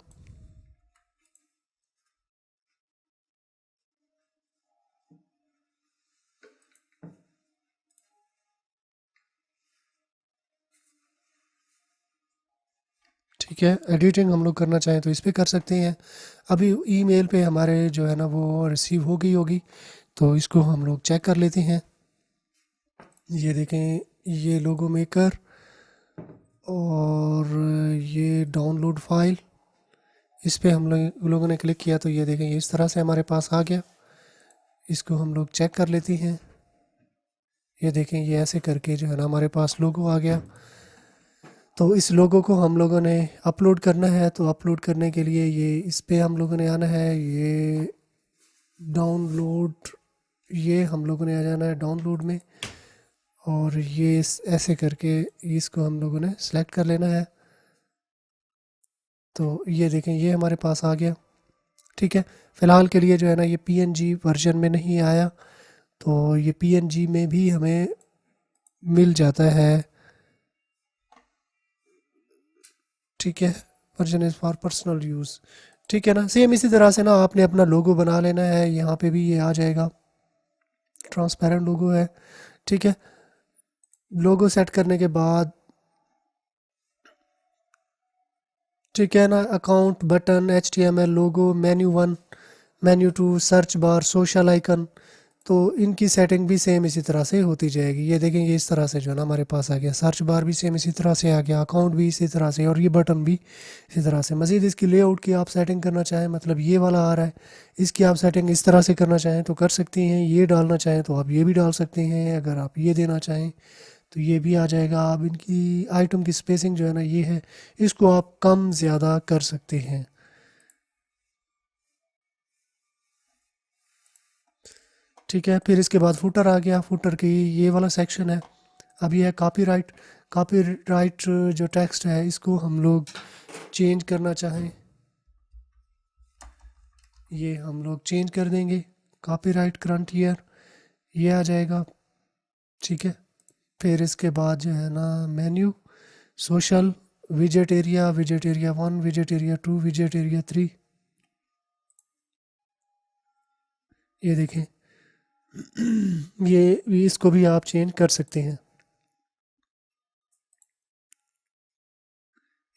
ठीक है, एडिटिंग हम लोग करना चाहें तो इस पर कर सकते हैं। अभी ईमेल पे हमारे जो है ना वो रिसीव हो गई होगी, तो इसको हम लोग चेक कर लेते हैं। ये देखें, ये लोगो मेकर और ये डाउनलोड फाइल, इस पे हम लोगों ने क्लिक किया तो ये देखें, ये इस तरह से हमारे पास आ गया। इसको हम लोग चेक कर लेते हैं। ये देखें, ये ऐसे करके जो है ना हमारे पास लोगो आ गया। तो इस लोगो को हम लोगों ने अपलोड करना है, तो अपलोड करने के लिए ये इस पे हम लोगों ने आना है। ये डाउनलोड, ये हम लोगों ने आ जाना है डाउनलोड में, और ये ऐसे करके इसको हम लोगों ने सेलेक्ट कर लेना है। तो ये देखें, ये हमारे पास आ गया। ठीक है, फ़िलहाल के लिए जो है ना ये पीएनजी वर्जन में नहीं आया, तो ये पीएनजी में भी हमें मिल जाता है। ठीक है, version is for personal use. ठीक है ना, सेम इसी तरह से ना आपने अपना लोगो बना लेना है। यहाँ पे भी ये आ जाएगा, ट्रांसपेरेंट लोगो है। ठीक है, लोगो सेट करने के बाद, ठीक है ना, account, button, H T M L, logo, menu one, menu two, search bar, social icon, तो इनकी सेटिंग भी सेम इसी तरह से होती जाएगी। ये देखें ये इस तरह से जो है ना हमारे पास आ गया, सर्च बार भी सेम इसी तरह से आ गया, अकाउंट भी इसी तरह से, और ये बटन भी इसी तरह से। मज़ीद इसकी लेआउट की आप सेटिंग करना चाहें, मतलब ये वाला आ रहा है, इसकी आप सेटिंग इस तरह से करना चाहें तो कर सकती हैं। ये डालना चाहें तो आप ये भी डाल सकते हैं। अगर आप ये देना चाहें तो ये भी आ जाएगा। आप इनकी आइटम की स्पेसिंग जो है ना ये है, इसको आप कम ज़्यादा कर सकते हैं। ठीक है, फिर इसके बाद फुटर आ गया। फुटर की ये वाला सेक्शन है। अब ये है कॉपीराइट। कॉपीराइट जो टेक्स्ट है इसको हम लोग चेंज करना चाहें, ये हम लोग चेंज कर देंगे। कॉपीराइट करंट ईयर ये आ जाएगा। ठीक है, फिर इसके बाद जो है ना menu, social, विजेट area 1, विजेट area 2, विजेट area 3। ये देखें ये इसको भी आप चेंज कर सकते हैं।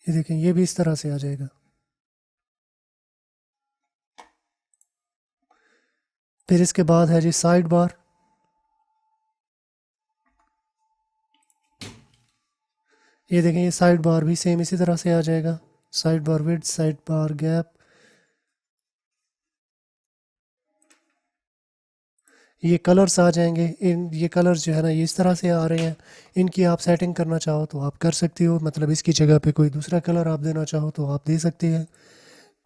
ये देखें ये भी इस तरह से आ जाएगा। फिर इसके बाद है जी साइड बार। ये देखें ये साइड बार भी सेम इसी तरह से आ जाएगा। Side bar width, side bar gap, ये कलर्स आ जाएंगे। इन ये कलर्स जो है ना ये इस तरह से आ रहे हैं। इनकी आप सेटिंग करना चाहो तो आप कर सकते हो, मतलब इसकी जगह पे कोई दूसरा कलर आप देना चाहो तो आप दे सकते हैं।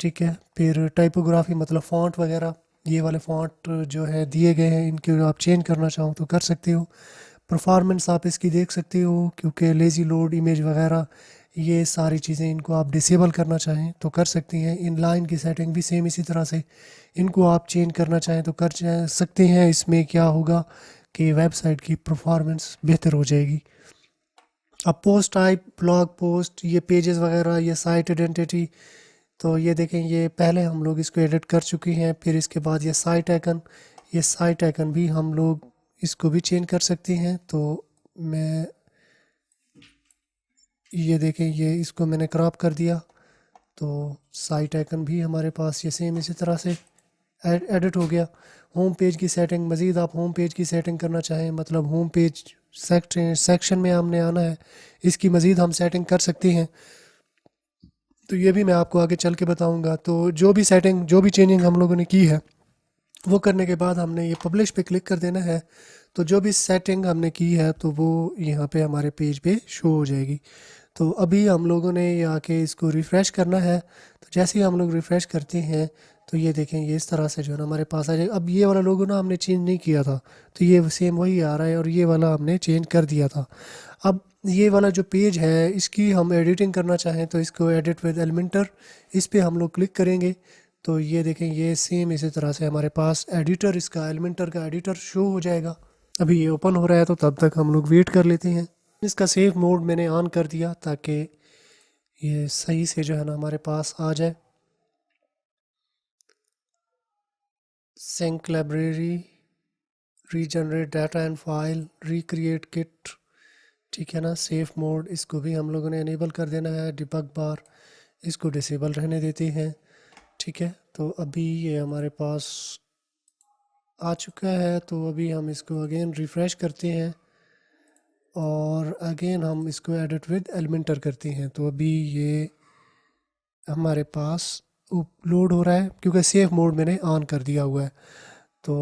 ठीक है, फिर टाइपोग्राफी मतलब फ़ॉन्ट वगैरह, ये वाले फ़ॉन्ट जो है दिए गए हैं इनके आप चेंज करना चाहो तो कर सकते हो। परफॉर्मेंस आप इसकी देख सकते हो, क्योंकि लेज़ी लोड इमेज वगैरह ये सारी चीज़ें इनको आप डिसेबल करना चाहें तो कर सकती हैं। इन लाइन की सेटिंग भी सेम इसी तरह से, इनको आप चेंज करना चाहें तो कर सकते हैं। इसमें क्या होगा कि वेबसाइट की परफॉर्मेंस बेहतर हो जाएगी। अब पोस्ट टाइप, ब्लॉग पोस्ट, ये पेजेस वगैरह, ये साइट आइडेंटिटी, तो ये देखें ये पहले हम लोग इसको एडिट कर चुके हैं। फिर इसके बाद ये साइट आइकन, ये साइट आइकन भी हम लोग इसको भी चेंज कर सकते हैं। तो मैं ये देखें ये इसको मैंने क्रॉप कर दिया, तो साइट आइकन भी हमारे पास ये सेम इसी तरह से एडिट हो गया। होम पेज की सेटिंग, मज़ीद आप होम पेज की सेटिंग करना चाहें, मतलब होम पेज सेक्शन में हमने आना है, इसकी मज़ीद हम सेटिंग कर सकते हैं। तो ये भी मैं आपको आगे चल के बताऊंगा। तो जो भी सेटिंग, जो भी चेंजिंग हम लोगों ने की है वो करने के बाद हमने ये पब्लिश पे क्लिक कर देना है। तो जो भी सेटिंग हमने की है तो वो यहाँ पे हमारे पेज पे शो हो जाएगी। तो अभी हम लोगों ने ये आके इसको रिफ़्रेश करना है। तो जैसे ही हम लोग रिफ़्रेश करते हैं तो ये देखें ये इस तरह से जो है ना हमारे पास आ जाएगा। अब ये वाला लोगो ना हमने चेंज नहीं किया था, तो ये सेम वही आ रहा है, और ये वाला हमने चेंज कर दिया था। अब ये वाला जो पेज है इसकी हम एडिटिंग करना चाहें तो इसको एडिट विद एलिमेंटर, इस पे हम लोग क्लिक करेंगे। तो ये देखें ये सेम इसी तरह से हमारे पास एडिटर, इसका एलिमेंटर का एडिटर शो हो जाएगा। अभी ये ओपन हो रहा है तो तब तक हम लोग वेट कर लेते हैं। इसका सेव मोड मैंने ऑन कर दिया ताकि ये सही से जो है ना हमारे पास आ जाए। Sync library, regenerate data and file, recreate kit, ठीक है ना। सेफ मोड इसको भी हम लोगों ने इनेबल कर देना है। डिबग बार इसको डिसेबल रहने देते हैं। ठीक है, तो अभी ये हमारे पास आ चुका है। तो अभी हम इसको अगेन रिफ़्रेश करते हैं और अगेन हम इसको एडिट विद एलिमेंटर करते हैं। तो अभी ये हमारे पास लोड हो रहा है क्योंकि सेफ मोड मैंने ऑन कर दिया हुआ है। तो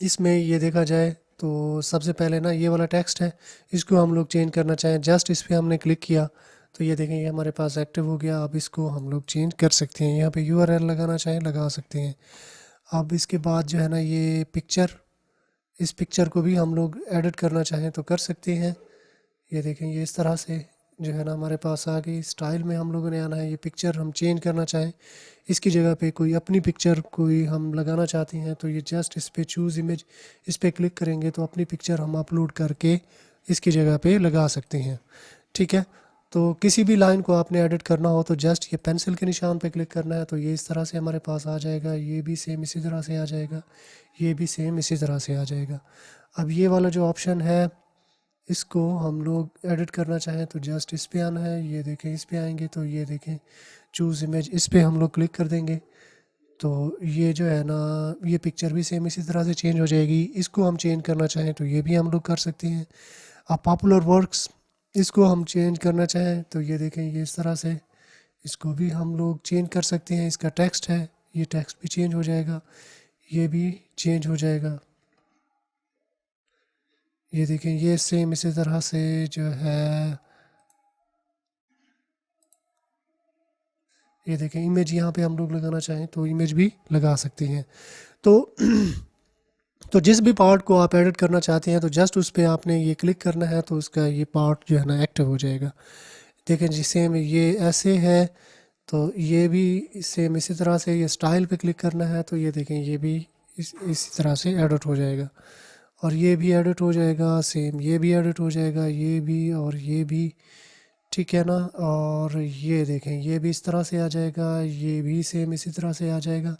इसमें ये देखा जाए तो सबसे पहले ना ये वाला टेक्स्ट है, इसको हम लोग चेंज करना चाहें, जस्ट इस पर हमने क्लिक किया तो ये देखें ये हमारे पास एक्टिव हो गया। अब इसको हम लोग चेंज कर सकते हैं, यहाँ पे यूआरएल लगाना चाहें लगा सकते हैं। अब इसके बाद जो है ना ये पिक्चर, इस पिक्चर को भी हम लोग एडिट करना चाहें तो कर सकते हैं। ये देखें ये इस तरह से जो है ना हमारे पास आ गई। स्टाइल में हम लोगों ने आना है, ये पिक्चर हम चेंज करना चाहें, इसकी जगह पे कोई अपनी पिक्चर कोई हम लगाना चाहते हैं तो ये जस्ट इस पे चूज़ इमेज, इस पे क्लिक करेंगे तो अपनी पिक्चर हम अपलोड करके इसकी जगह पे लगा सकते हैं। ठीक है, तो किसी भी लाइन को आपने एडिट करना हो तो जस्ट ये पेंसिल के निशान पे क्लिक करना है, तो ये इस तरह से हमारे पास आ जाएगा। ये भी सेम इसी तरह से आ जाएगा, ये भी सेम इसी तरह से आ जाएगा। अब ये वाला जो ऑप्शन है इसको हम लोग एडिट करना चाहें तो जस्ट इस पे आना है। ये देखें इस पे आएंगे तो ये देखें चूज़ इमेज, इस पे हम लोग क्लिक कर देंगे तो ये जो है ना, ये पिक्चर भी सेम इसी तरह से चेंज हो जाएगी। इसको हम चेंज करना चाहें तो ये भी हम लोग कर सकते हैं। अब पॉपुलर वर्क्स, इसको हम चेंज करना चाहें तो ये देखें, ये इस तरह से इसको भी हम लोग चेंज कर सकते हैं। इसका टेक्स्ट है, ये टेक्स्ट भी चेंज हो जाएगा, ये भी चेंज हो जाएगा। ये देखें, ये सेम इसी तरह से जो है, ये देखें इमेज यहाँ पे हम लोग लगाना चाहें तो इमेज भी लगा सकते हैं। तो तो जिस भी पार्ट को आप एडिट करना चाहते हैं तो जस्ट उस पर आपने ये क्लिक करना है, तो उसका ये पार्ट जो है ना एक्टिव हो जाएगा। देखें जी, सेम ये ऐसे है, तो ये भी सेम इसी तरह से ये स्टाइल पे क्लिक करना है, तो ये देखें ये भी इसी तरह से एडिट हो जाएगा। और ये भी एडिट हो जाएगा, सेम ये भी एडिट हो जाएगा, ये भी और ये भी, ठीक है ना। और ये देखें, ये भी इस तरह से आ जाएगा, ये भी सेम इसी तरह से आ जाएगा।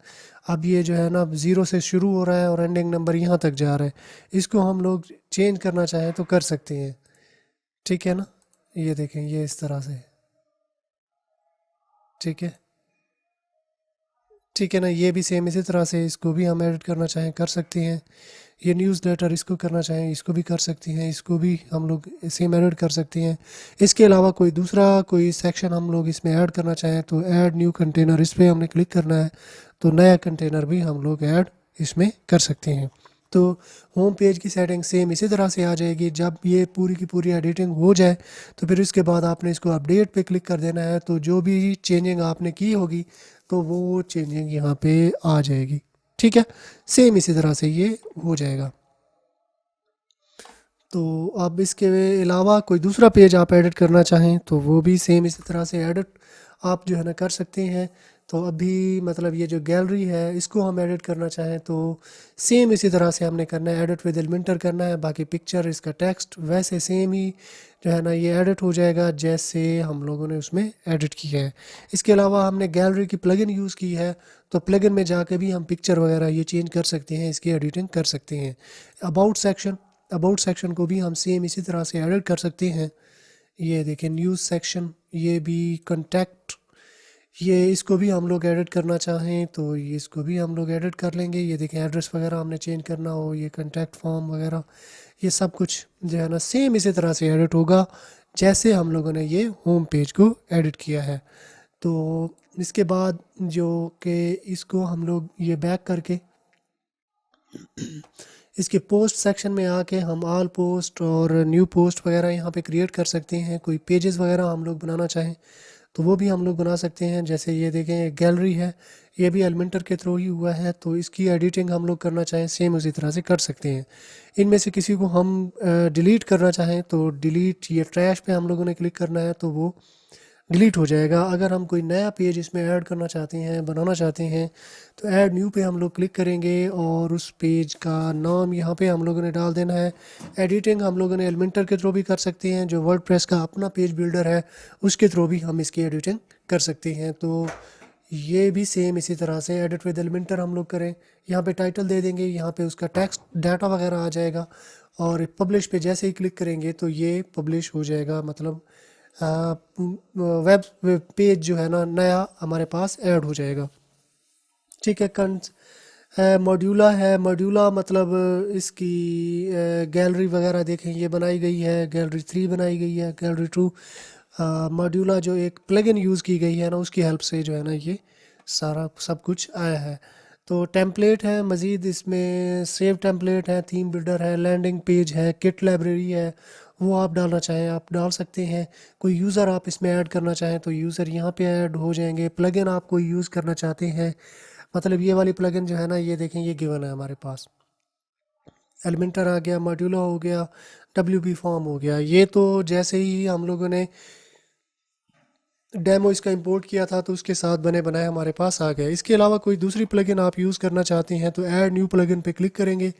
अब ये जो है ना, ज़ीरो से शुरू हो रहा है और एंडिंग नंबर यहाँ तक जा रहा है। इसको हम लोग चेंज करना चाहें तो कर सकते हैं, ठीक है ना। ये देखें, ये इस तरह से, ठीक है, ठीक है ना। ये भी सेम इसी तरह से, इसको भी हम एडिट करना चाहें कर सकते हैं। ये न्यूज़ लेटर, इसको करना चाहें इसको भी कर सकते हैं, इसको भी हम लोग सेम एडिट कर सकते हैं। इसके अलावा कोई दूसरा कोई सेक्शन हम लोग इसमें ऐड करना चाहें तो ऐड न्यू कंटेनर, इस पर हमने क्लिक करना है, तो नया कंटेनर भी हम लोग ऐड इसमें कर सकते हैं। तो होम पेज की सेटिंग सेम इसी तरह से आ जाएगी। जब ये पूरी की पूरी एडिटिंग हो जाए तो फिर इसके बाद आपने इसको अपडेट पे क्लिक कर देना है, तो जो भी चेंजिंग आपने की होगी तो वो चेंजिंग यहाँ पे आ जाएगी, ठीक है। सेम इसी तरह से ये हो जाएगा। तो अब इसके अलावा कोई दूसरा पेज आप ऐडिट करना चाहें तो वो भी सेम इसी तरह से ऐडिट आप जो है ना कर सकते हैं। तो अभी मतलब ये जो गैलरी है इसको हम ऐडिट करना चाहें तो सेम इसी तरह से हमने करना है, एडिट विद एलिमेंटर करना है। बाकी पिक्चर, इसका टेक्स्ट वैसे सेम ही जो है ना ये एडिट हो जाएगा जैसे हम लोगों ने उसमें एडिट किया है। इसके अलावा हमने गैलरी की प्लगइन यूज़ की है, तो प्लगइन में जाके भी हम पिक्चर वगैरह ये चेंज कर सकते हैं, इसकी एडिटिंग कर सकते हैं। अबाउट सेक्शन को भी हम सेम इसी तरह से एडिट कर सकते हैं। ये देखें न्यूज़ सेक्शन, ये भी कॉन्टैक्ट, ये इसको भी हम लोग एडिट करना चाहें तो ये इसको भी हम लोग एडिट कर लेंगे। ये देखें एड्रेस वगैरह हमने चेंज करना हो, ये कॉन्टैक्ट फॉर्म वगैरह, ये सब कुछ जो है ना सेम इसी तरह से एडिट होगा जैसे हम लोगों ने ये होम पेज को एडिट किया है। तो इसके बाद जो कि इसको हम लोग ये बैक करके इसके पोस्ट सेक्शन में आके हम ऑल पोस्ट और न्यू पोस्ट वगैरह यहाँ पे क्रिएट कर सकते हैं। कोई पेजेस वगैरह हम लोग बनाना चाहें तो वो भी हम लोग बना सकते हैं। जैसे ये देखें गैलरी है, ये भी एलिमेंटर के थ्रू ही हुआ है, तो इसकी एडिटिंग हम लोग करना चाहें सेम उसी तरह से कर सकते हैं। इनमें से किसी को हम डिलीट करना चाहें तो डिलीट, ये ट्रैश पे हम लोगों ने क्लिक करना है तो वो डिलीट हो जाएगा। अगर हम कोई नया पेज इसमें ऐड करना चाहते हैं, बनाना चाहते हैं, तो ऐड न्यू पे हम लोग क्लिक करेंगे और उस पेज का नाम यहाँ पे हम लोगों ने डाल देना है। एडिटिंग हम लोगों ने एलिमेंटर के थ्रू भी कर सकते हैं, जो वर्डप्रेस का अपना पेज बिल्डर है उसके थ्रू भी हम इसकी एडिटिंग कर सकते हैं। तो ये भी सेम इसी तरह से एडिट विद एलिमेंटर हम लोग करें, यहाँ पे टाइटल दे देंगे, यहाँ पे उसका टेक्स्ट डाटा वगैरह आ जाएगा और पब्लिश पे जैसे ही क्लिक करेंगे तो ये पब्लिश हो जाएगा, मतलब वेब पेज जो है ना नया हमारे पास ऐड हो जाएगा, ठीक है। मॉड्यूला है, मॉड्यूला मतलब इसकी गैलरी वगैरह देखें ये बनाई गई है, गैलरी 3 बनाई गई है, गैलरी 2। मॉड्यूला जो एक प्लगइन यूज़ की गई है ना उसकी हेल्प से जो है ना ये सारा सब कुछ आया है। तो टेम्पलेट है, मज़ीद इसमें सेव टेम्पलेट है, थीम बिल्डर है, लैंडिंग पेज है, किट लाइब्रेरी है, वो आप डालना चाहें आप डाल सकते हैं। कोई यूज़र आप इसमें ऐड करना चाहें तो यूज़र यहाँ पे ऐड हो जाएंगे। प्लगइन आप कोई यूज़ करना चाहते हैं, मतलब ये वाली प्लगइन जो है ना ये देखें ये गिवन है हमारे पास, एलिमेंटर आ गया, मॉड्यूला हो गया, WP फॉर्म हो गया। ये तो जैसे ही हम लोगों ने डेमो इसका इंपोर्ट किया था तो उसके साथ बने बनाए हमारे पास आ गया। इसके अलावा कोई दूसरी प्लगइन आप यूज़ करना चाहते हैं तो ऐड न्यू प्लगइन पे क्लिक करेंगे,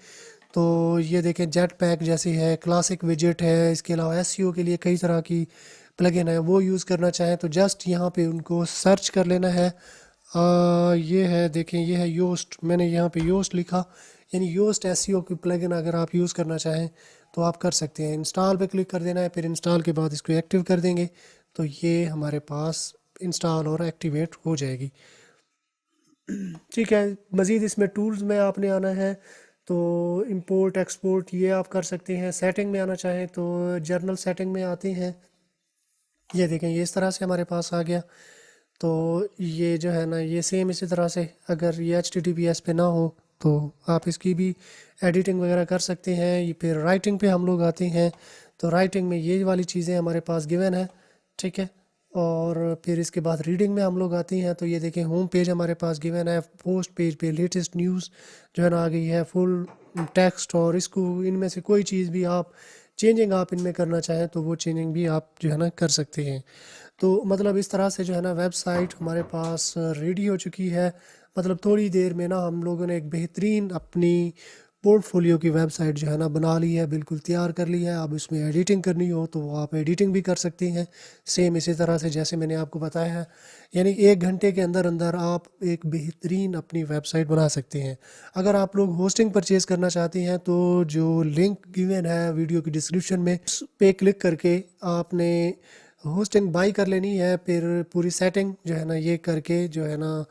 तो ये देखें जेट पैक जैसी है, क्लासिक विजेट है। इसके अलावा SEO के लिए कई तरह की प्लगइन है, वो यूज़ करना चाहें तो जस्ट यहाँ पे उनको सर्च कर लेना है। ये है देखें, ये है योस्ट, मैंने यहाँ पे योस्ट लिखा, यानी योस्ट SEO की प्लगइन अगर आप यूज़ करना चाहें तो आप कर सकते हैं। इंस्टॉल पे क्लिक कर देना है, फिर इंस्टॉल के बाद इसको एक्टिव कर देंगे तो ये हमारे पास इंस्टॉल और एक्टिवेट हो जाएगी। ठीक है, मज़ीद इसमें टूल्स में आपने आना है तो इंपोर्ट एक्सपोर्ट ये आप कर सकते हैं। सेटिंग में आना चाहें तो जर्नल सेटिंग में आते हैं। ये देखें, ये इस तरह से हमारे पास आ गया। तो ये जो है ना, ये सेम इसी तरह से अगर ये HTTPS पे ना हो तो आप इसकी भी एडिटिंग वगैरह कर सकते हैं। ये फिर राइटिंग पे हम लोग आते हैं, तो राइटिंग में ये वाली चीज़ें हमारे पास गिवन है। ठीक है, और फिर इसके बाद रीडिंग में हम लोग आते हैं, तो ये देखें होम पेज हमारे पास गिवन है। पोस्ट पेज पे लेटेस्ट न्यूज़ जो है ना आ गई है, फुल टेक्स्ट। और इसको इनमें से कोई चीज़ भी आप चेंजिंग आप इनमें करना चाहें तो वो चेंजिंग भी आप जो है ना कर सकते हैं। तो मतलब इस तरह से जो है ना वेबसाइट हमारे पास रेडी हो चुकी है। मतलब थोड़ी देर में ना हम लोगों ने एक बेहतरीन अपनी पोर्टफोलियो की वेबसाइट जो है ना बना ली है, बिल्कुल तैयार कर ली है। अब इसमें एडिटिंग करनी हो तो आप एडिटिंग भी कर सकते हैं, सेम इसी तरह से जैसे मैंने आपको बताया है। यानी 1 घंटे के अंदर अंदर आप एक बेहतरीन अपनी वेबसाइट बना सकते हैं। अगर आप लोग होस्टिंग परचेज़ करना चाहते हैं तो जो लिंक गिवन है वीडियो की डिस्क्रिप्शन में, उस पे क्लिक करके आपने होस्टिंग बाई कर लेनी है। फिर पूरी सेटिंग जो है ना ये करके जो है ना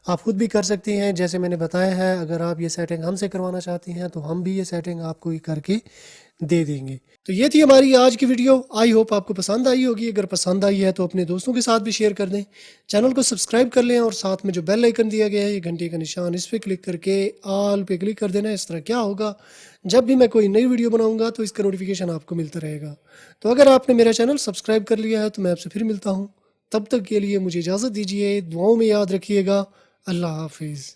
आप खुद भी कर सकते हैं जैसे मैंने बताया है। अगर आप ये सेटिंग हमसे करवाना चाहते हैं तो हम भी ये सेटिंग आपको ही करके दे देंगे। तो ये थी हमारी आज की वीडियो। आई होप आपको पसंद आई होगी। अगर पसंद आई है तो अपने दोस्तों के साथ भी शेयर कर दें। चैनल को सब्सक्राइब कर लें और साथ में जो बेल आइकन दिया गया है, ये घंटे का निशान, इस पर क्लिक करके ऑल पे क्लिक कर देना। इस तरह क्या होगा, जब भी मैं कोई नई वीडियो बनाऊंगा तो इसका नोटिफिकेशन आपको मिलता रहेगा। तो अगर आपने मेरा चैनल सब्सक्राइब कर लिया है तो मैं आपसे फिर मिलता हूँ। तब तक के लिए मुझे इजाज़त दीजिए, दुआओं में याद रखिएगा। अल्लाह हाफिज़।